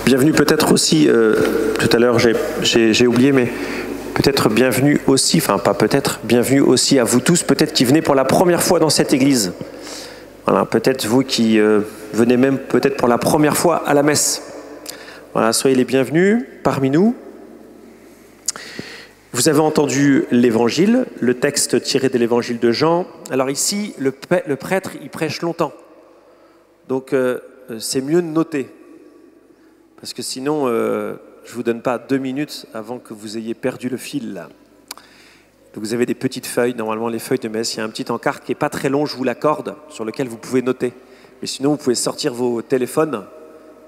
Bienvenue peut-être aussi, tout à l'heure j'ai oublié, mais peut-être bienvenue aussi, enfin pas peut-être, bienvenue aussi à vous tous, peut-être qui venez pour la première fois dans cette église. Voilà, peut-être vous qui venez même peut-être pour la première fois à la messe. Voilà, soyez les bienvenus parmi nous. Vous avez entendu l'évangile, le texte tiré de l'évangile de Jean. Alors ici, le prêtre, il prêche longtemps. Donc c'est mieux de noter. Parce que sinon, je ne vous donne pas 2 minutes avant que vous ayez perdu le fil. Là. Donc vous avez des petites feuilles, normalement les feuilles de messe. Il y a un petit encart qui n'est pas très long, je vous l'accorde, sur lequel vous pouvez noter. Mais sinon, vous pouvez sortir vos téléphones.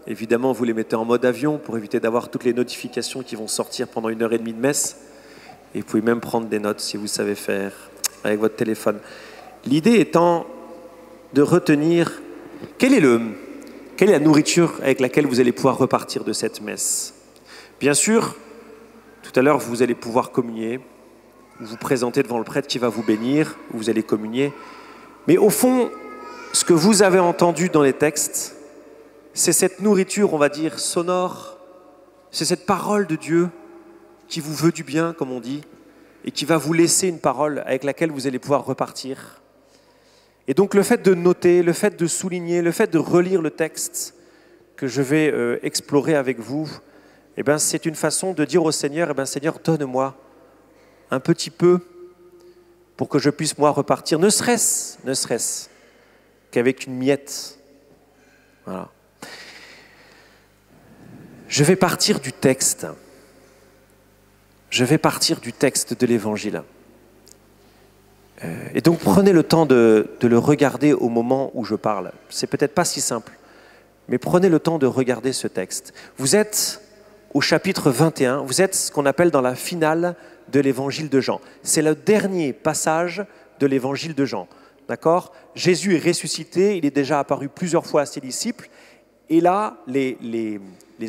Évidemment, vous les mettez en mode avion pour éviter d'avoir toutes les notifications qui vont sortir pendant 1h30 de messe. Et vous pouvez même prendre des notes si vous savez faire avec votre téléphone. L'idée étant de retenir quelle est la nourriture avec laquelle vous allez pouvoir repartir de cette messe. Bien sûr, tout à l'heure, vous allez pouvoir communier, vous présenter devant le prêtre qui va vous bénir, vous allez communier. Mais au fond, ce que vous avez entendu dans les textes, c'est cette nourriture, on va dire, sonore, c'est cette parole de Dieu qui vous veut du bien, comme on dit, et qui va vous laisser une parole avec laquelle vous allez pouvoir repartir. Et donc le fait de noter, le fait de souligner, le fait de relire le texte que je vais explorer avec vous, eh ben, c'est une façon de dire au Seigneur, eh ben, Seigneur, donne-moi un petit peu pour que je puisse moi repartir, ne serait-ce qu'avec une miette. Voilà. Je vais partir du texte. Je vais partir du texte de l'Évangile. Et donc prenez le temps de le regarder au moment où je parle. C'est peut-être pas si simple, mais prenez le temps de regarder ce texte. Vous êtes au chapitre 21, vous êtes ce qu'on appelle dans la finale de l'Évangile de Jean. C'est le dernier passage de l'Évangile de Jean. D'accord ? Jésus est ressuscité, il est déjà apparu plusieurs fois à ses disciples, et là, les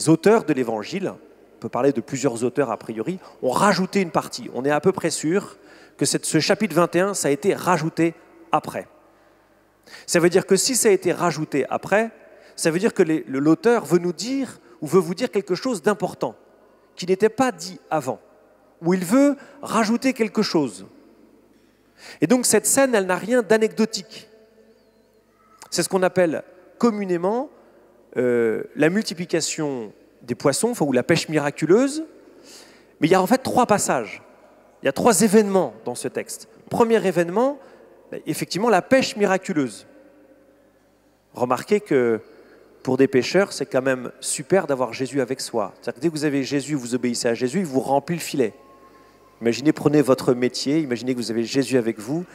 auteurs de l'Évangile, on peut parler de plusieurs auteurs a priori, ont rajouté une partie. On est à peu près sûr que ce chapitre 21, ça a été rajouté après. Ça veut dire que si ça a été rajouté après, ça veut dire que l'auteur veut nous dire, ou veut vous dire quelque chose d'important, qui n'était pas dit avant, ou il veut rajouter quelque chose. Et donc cette scène, elle n'a rien d'anecdotique. C'est ce qu'on appelle communément la multiplication des poissons, ou la pêche miraculeuse. Mais il y a en fait 3 passages. Il y a 3 événements dans ce texte. Premier événement, effectivement, la pêche miraculeuse. Remarquez que pour des pêcheurs, c'est quand même super d'avoir Jésus avec soi. C'est-à-dire que dès que vous avez Jésus, vous obéissez à Jésus, il vous remplit le filet. Imaginez, prenez votre métier, imaginez que vous avez Jésus avec vous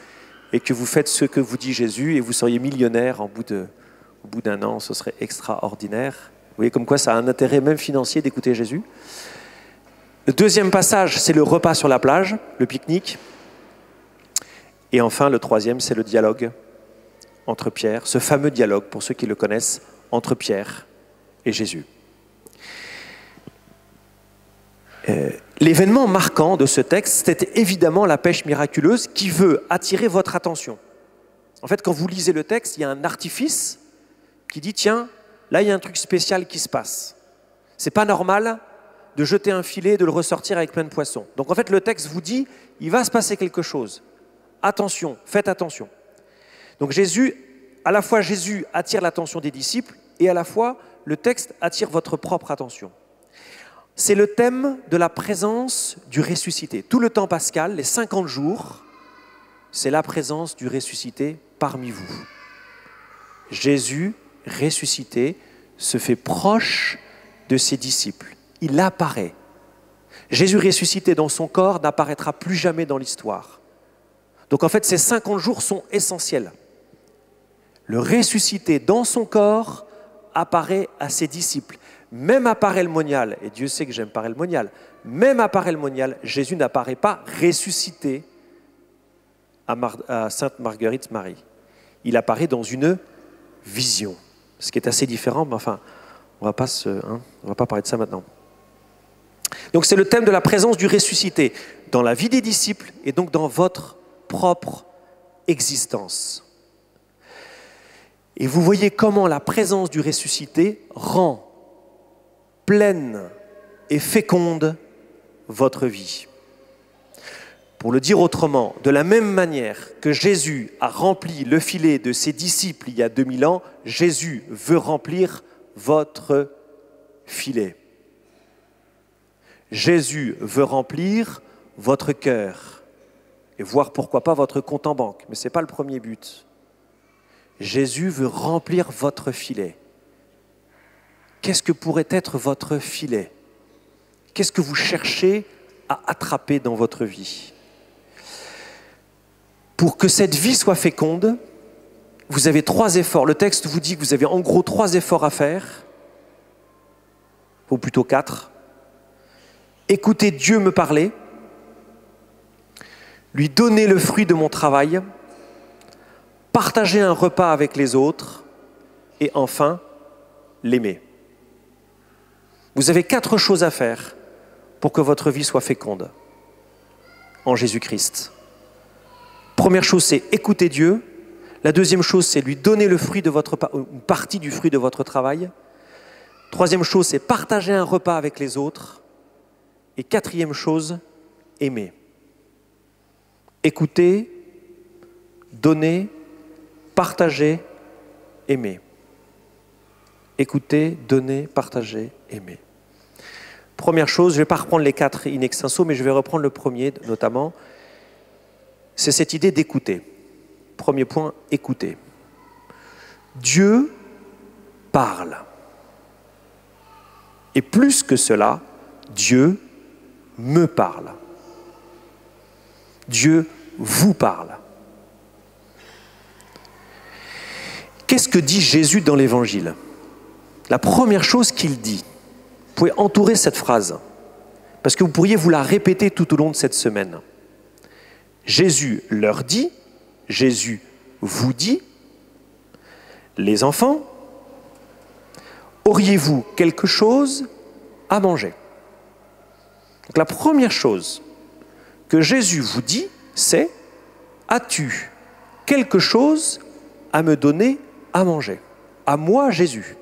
et que vous faites ce que vous dit Jésus et vous seriez millionnaire au bout d'1 an, ce serait extraordinaire. Vous voyez comme quoi ça a un intérêt même financier d'écouter Jésus. Le deuxième passage, c'est le repas sur la plage, le pique-nique. Et enfin, le troisième, c'est le dialogue entre Pierre, ce fameux dialogue, pour ceux qui le connaissent, entre Pierre et Jésus. L'événement marquant de ce texte, c'était évidemment la pêche miraculeuse qui veut attirer votre attention. En fait, quand vous lisez le texte, il y a un artifice qui dit « Tiens, là, il y a un truc spécial qui se passe. C'est pas normal de jeter un filet et de le ressortir avec plein de poissons. » Donc en fait, le texte vous dit « Il va se passer quelque chose. Attention, faites attention. » Donc à la fois Jésus attire l'attention des disciples et à la fois le texte attire votre propre attention. C'est le thème de la présence du ressuscité. Tout le temps pascal, les 50 jours, c'est la présence du ressuscité parmi vous. Jésus, ressuscité, se fait proche de ses disciples. Il apparaît. Jésus ressuscité dans son corps n'apparaîtra plus jamais dans l'histoire. Donc en fait, ces 50 jours sont essentiels. Le ressuscité dans son corps apparaît à ses disciples. Même à Paray-le-Monial, et Dieu sait que j'aime Paray-le-Monial, même à Paray-le-Monial, Jésus n'apparaît pas ressuscité à Sainte Marguerite Marie. Il apparaît dans une vision, ce qui est assez différent, mais enfin, on va pas parler de ça maintenant. Donc c'est le thème de la présence du ressuscité dans la vie des disciples et donc dans votre propre existence. Et vous voyez comment la présence du ressuscité rend pleine et féconde votre vie. Pour le dire autrement, de la même manière que Jésus a rempli le filet de ses disciples il y a 2000 ans, Jésus veut remplir votre filet. Jésus veut remplir votre cœur et voir pourquoi pas votre compte en banque, mais ce n'est pas le premier but. Jésus veut remplir votre filet. Qu'est-ce que pourrait être votre filet? Qu'est-ce que vous cherchez à attraper dans votre vie? Pour que cette vie soit féconde, vous avez 3 efforts. Le texte vous dit que vous avez en gros 3 efforts à faire, ou plutôt 4. Écoutez Dieu me parler, lui donner le fruit de mon travail, partager un repas avec les autres et enfin l'aimer. Vous avez 4 choses à faire pour que votre vie soit féconde en Jésus-Christ. Première chose, c'est écouter Dieu. La deuxième chose, c'est lui donner le fruit de une partie du fruit de votre travail. Troisième chose, c'est partager un repas avec les autres. Et quatrième chose, aimer. Écouter, donner, partager, aimer. Écouter, donner, partager, aimer. Première chose, je ne vais pas reprendre les 4 in extenso, mais je vais reprendre le premier notamment. C'est cette idée d'écouter. Premier point, écouter. Dieu parle. Et plus que cela, Dieu me parle. Dieu vous parle. Qu'est-ce que dit Jésus dans l'Évangile? La première chose qu'il dit, vous pouvez entourer cette phrase, parce que vous pourriez vous la répéter tout au long de cette semaine. Jésus leur dit, Jésus vous dit, les enfants, auriez-vous quelque chose à manger? Donc la première chose que Jésus vous dit, c'est « As-tu quelque chose à me donner à manger ?» À moi, Jésus.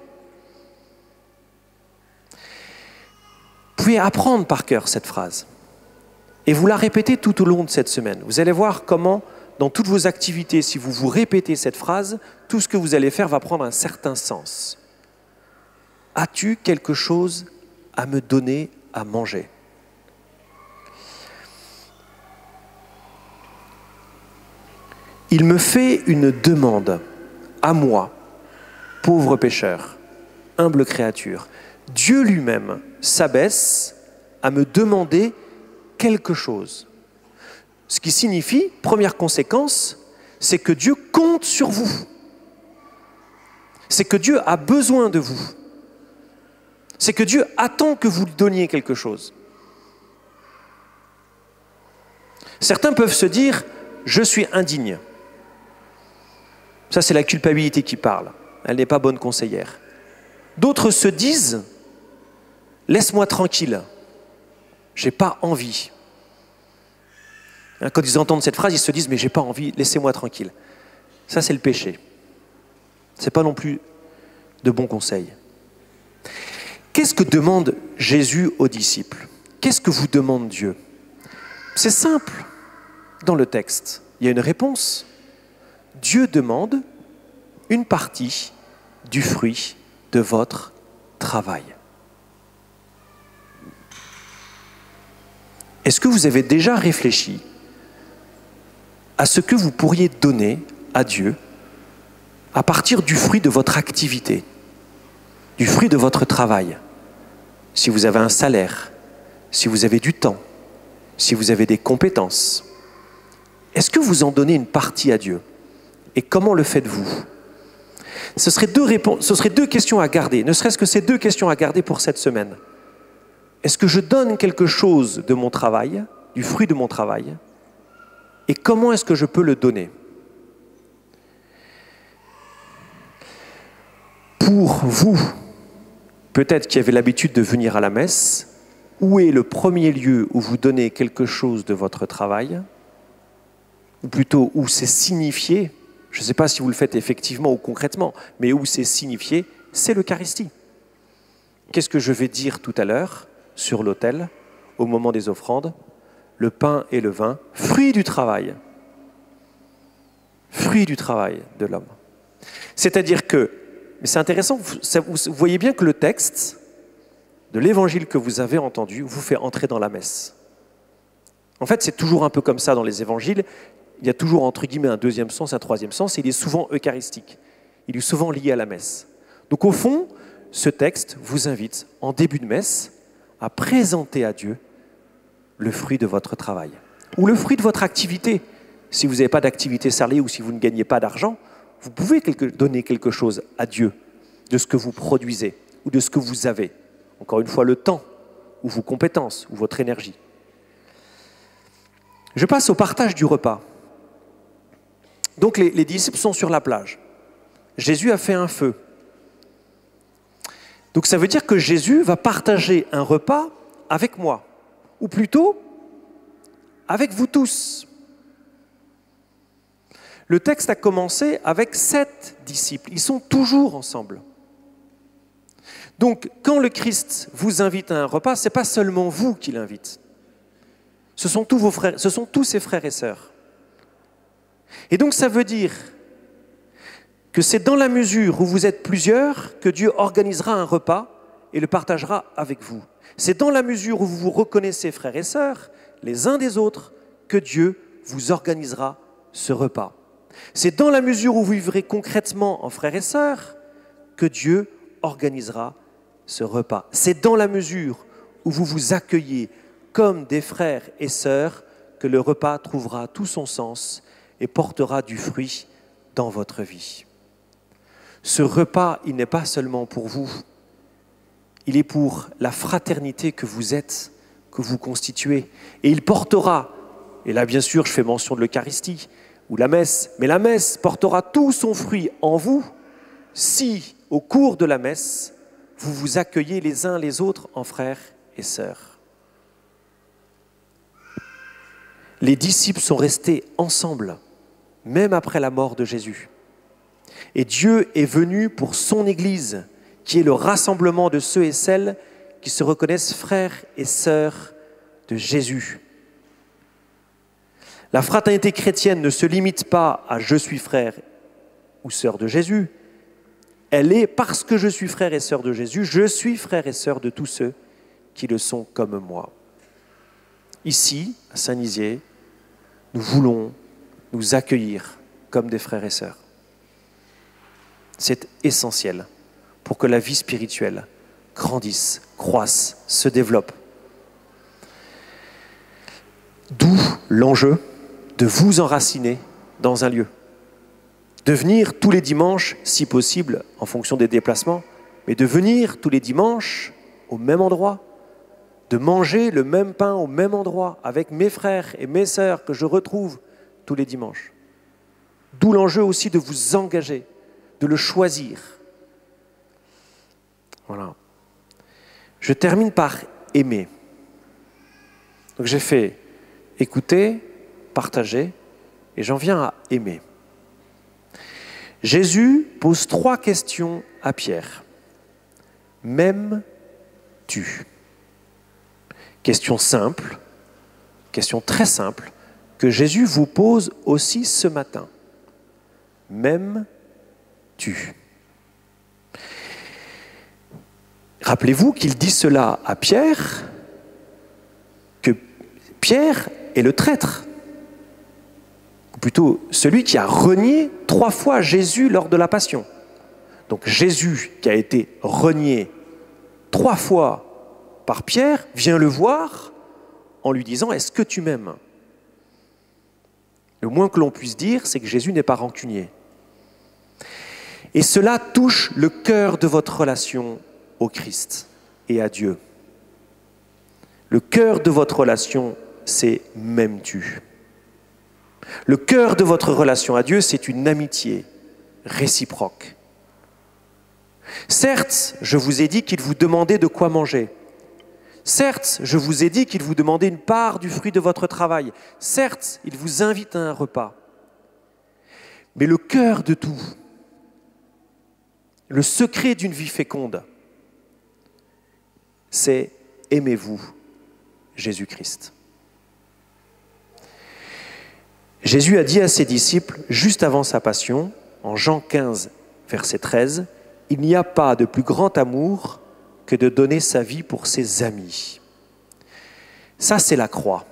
Vous pouvez apprendre par cœur cette phrase et vous la répétez tout au long de cette semaine. Vous allez voir comment, dans toutes vos activités, si vous vous répétez cette phrase, tout ce que vous allez faire va prendre un certain sens. As-tu quelque chose à me donner à manger? Il me fait une demande à moi, pauvre pécheur, humble créature. Dieu lui-même s'abaisse à me demander quelque chose. Ce qui signifie, première conséquence, c'est que Dieu compte sur vous. C'est que Dieu a besoin de vous. C'est que Dieu attend que vous lui donniez quelque chose. Certains peuvent se dire « je suis indigne ». Ça, c'est la culpabilité qui parle. Elle n'est pas bonne conseillère. D'autres se disent « laisse-moi tranquille, j'ai pas envie ». Quand ils entendent cette phrase, ils se disent « mais j'ai pas envie, laissez-moi tranquille ». Ça, c'est le péché. C'est pas non plus de bons conseils. Qu'est-ce que demande Jésus aux disciples? Qu'est-ce que vous demande Dieu? C'est simple. Dans le texte, il y a une réponse. Dieu demande une partie du fruit de votre travail. Est-ce que vous avez déjà réfléchi à ce que vous pourriez donner à Dieu à partir du fruit de votre activité, du fruit de votre travail? Si vous avez un salaire, si vous avez du temps, si vous avez des compétences, est-ce que vous en donnez une partie à Dieu? Et comment le faites-vous? Ce serait deux questions à garder, ne serait-ce que ces deux questions à garder pour cette semaine. Est-ce que je donne quelque chose de mon travail, du fruit de mon travail, et comment est-ce que je peux le donner? Pour vous, peut-être qui avez l'habitude de venir à la messe, où est le premier lieu où vous donnez quelque chose de votre travail? Ou plutôt où c'est signifié, je ne sais pas si vous le faites effectivement ou concrètement, mais où c'est signifié, c'est l'Eucharistie. Qu'est-ce que je vais dire tout à l'heure sur l'autel, au moment des offrandes? Le pain et le vin, fruit du travail de l'homme. C'est-à-dire que, mais c'est intéressant, vous voyez bien que le texte de l'évangile que vous avez entendu vous fait entrer dans la messe. En fait, c'est toujours un peu comme ça dans les évangiles. Il y a toujours, entre guillemets, un deuxième sens, un troisième sens, et il est souvent eucharistique. Il est souvent lié à la messe. Donc au fond, ce texte vous invite, en début de messe, à présenter à Dieu le fruit de votre travail, ou le fruit de votre activité. Si vous n'avez pas d'activité salariée ou si vous ne gagnez pas d'argent, vous pouvez donner quelque chose à Dieu de ce que vous produisez ou de ce que vous avez. Encore une fois, le temps, ou vos compétences, ou votre énergie. Je passe au partage du repas. Donc les disciples sont sur la plage. Jésus a fait un feu. Donc ça veut dire que Jésus va partager un repas avec moi, ou plutôt avec vous tous. Le texte a commencé avec 7 disciples. Ils sont toujours ensemble. Donc, quand le Christ vous invite à un repas, ce n'est pas seulement vous qui l'invite. Ce sont tous vos frères, ce sont tous ses frères et sœurs. Et donc, ça veut dire que c'est dans la mesure où vous êtes plusieurs que Dieu organisera un repas et le partagera avec vous. C'est dans la mesure où vous vous reconnaissez frères et sœurs, les uns des autres, que Dieu vous organisera ce repas. C'est dans la mesure où vous vivrez concrètement en frères et sœurs que Dieu organisera ce repas. C'est dans la mesure où vous vous accueillez comme des frères et sœurs que le repas trouvera tout son sens et portera du fruit dans votre vie. Ce repas, il n'est pas seulement pour vous, il est pour la fraternité que vous êtes, que vous constituez. Et il portera, et là bien sûr je fais mention de l'Eucharistie, ou la messe, mais la messe portera tout son fruit en vous si, au cours de la messe, vous vous accueillez les uns les autres en frères et sœurs. Les disciples sont restés ensemble, même après la mort de Jésus. Et Dieu est venu pour son Église, qui est le rassemblement de ceux et celles qui se reconnaissent frères et sœurs de Jésus. La fraternité chrétienne ne se limite pas à « je suis frère ou sœur de Jésus ». Elle est, parce que je suis frère et sœur de Jésus, je suis frère et sœur de tous ceux qui le sont comme moi. Ici, à Saint-Nizier, nous voulons nous accueillir comme des frères et sœurs. C'est essentiel pour que la vie spirituelle grandisse, croisse, se développe. D'où l'enjeu de vous enraciner dans un lieu. De venir tous les dimanches, si possible, en fonction des déplacements, mais de venir tous les dimanches au même endroit, de manger le même pain au même endroit, avec mes frères et mes sœurs que je retrouve tous les dimanches. D'où l'enjeu aussi de vous engager, de le choisir. Voilà. Je termine par aimer. Donc j'ai fait écouter, partager, et j'en viens à aimer. Jésus pose 3 questions à Pierre. M'aimes-tu? Question simple, question très simple, que Jésus vous pose aussi ce matin. M'aimes-tu? Rappelez-vous qu'il dit cela à Pierre, que Pierre est le traître. Ou plutôt celui qui a renié 3 fois Jésus lors de la Passion. Donc Jésus, qui a été renié 3 fois par Pierre, vient le voir en lui disant « Est-ce que tu m'aimes ?» Le moins que l'on puisse dire, c'est que Jésus n'est pas rancunier. Et cela touche le cœur de votre relation au Christ et à Dieu. Le cœur de votre relation, c'est « m'aimes-tu ». Le cœur de votre relation à Dieu, c'est une amitié réciproque. Certes, je vous ai dit qu'il vous demandait de quoi manger. Certes, je vous ai dit qu'il vous demandait une part du fruit de votre travail. Certes, il vous invite à un repas. Mais le cœur de tout, le secret d'une vie féconde, c'est « aimez-vous Jésus-Christ ». Jésus a dit à ses disciples, juste avant sa passion, en Jean 15, verset 13, « Il n'y a pas de plus grand amour que de donner sa vie pour ses amis. » Ça, c'est la croix.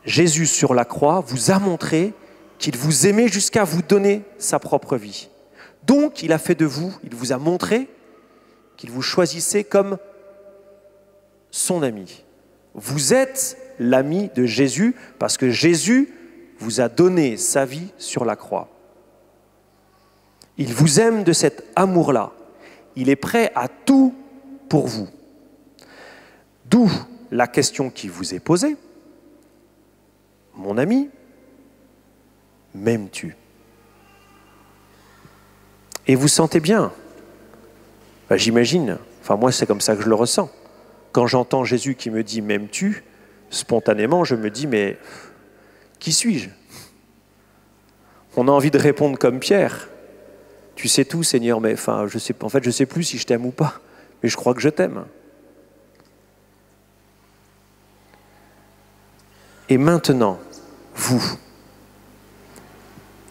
Jésus, sur la croix, vous a montré qu'il vous aimait jusqu'à vous donner sa propre vie. Donc, il a fait de vous, il vous a montré qu'il vous choisissait comme son ami. Vous êtes l'ami de Jésus parce que Jésus vous a donné sa vie sur la croix. Il vous aime de cet amour-là. Il est prêt à tout pour vous. D'où la question qui vous est posée. Mon ami, m'aimes-tu? Et vous sentez bien. J'imagine, moi c'est comme ça que je le ressens. Quand j'entends Jésus qui me dit « m'aimes-tu », spontanément je me dis « mais qui suis-je » On a envie de répondre comme Pierre. « Tu sais tout, Seigneur, mais je sais plus si je t'aime ou pas, mais je crois que je t'aime. » Et maintenant, vous,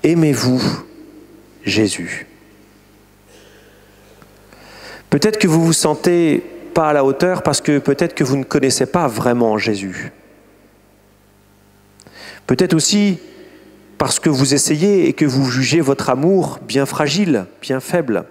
aimez-vous Jésus? Peut-être que vous vous sentez pas à la hauteur parce que peut-être que vous ne connaissez pas vraiment Jésus. Peut-être aussi parce que vous essayez et que vous jugez votre amour bien fragile, bien faible.